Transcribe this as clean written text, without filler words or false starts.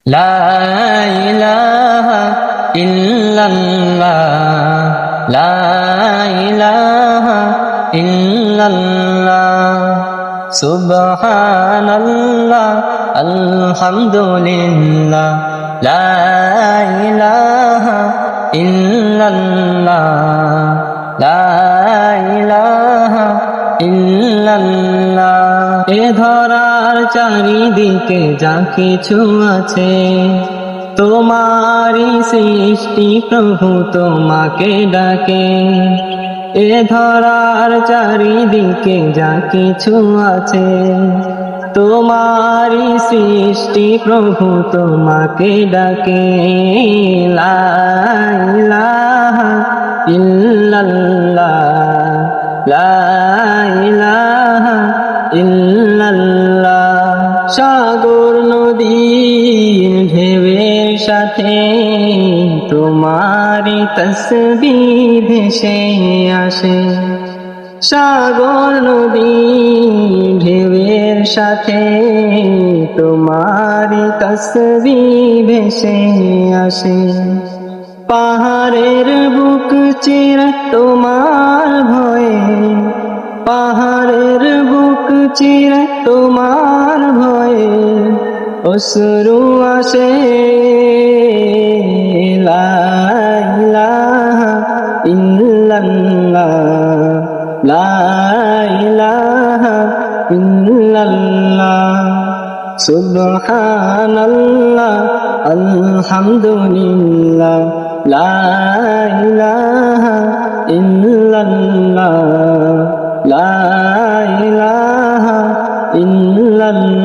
লা ইলাহা ইল্লাল্লাহ, লা ইলাহা ইল্লাল্লাহ, সুবহানাল্লাহ, আলহামদুলিল্লাহ, লা ইলাহা ইল্লাল্লাহ, লা ইলাহা ইল্লাল্লাহ। এ ধরার চারিদিকে যা কিছু আছে, তোমারই সৃষ্টি প্রভু তোমাকে ডাকে। এ ধরার চারিদিকে যা কিছু আছে, তোমারই সৃষ্টি প্রভু তোমাকে ডাকে। লা ইলাহা ইল্লাল্লাহ, লা ইলাহা ইল্লাল্লাহ। সাগর নদীর ঢেউয়ের সাথে তোমারি তসবিহ ভেসে আসে। সাগর নদীর ঢেউয়ের সাথে তোমারি তসবিহ ভেসে আসে। পাহাড়ের বুক চিরে তোমার ভয়ে, পাহাড়ের বুক চিরে তোমার ভয়ে অশ্রু আসে। লা ইলাহা ইল্লাল্লাহ, লা ইলাহা ইল্লাল্লাহ, সুবহানাল্লাহ, আলহামদুলিল্লাহ, লা ইলাহা ইল্লাল্লাহ, লা ইলাহা ইল্লাল্লাহ।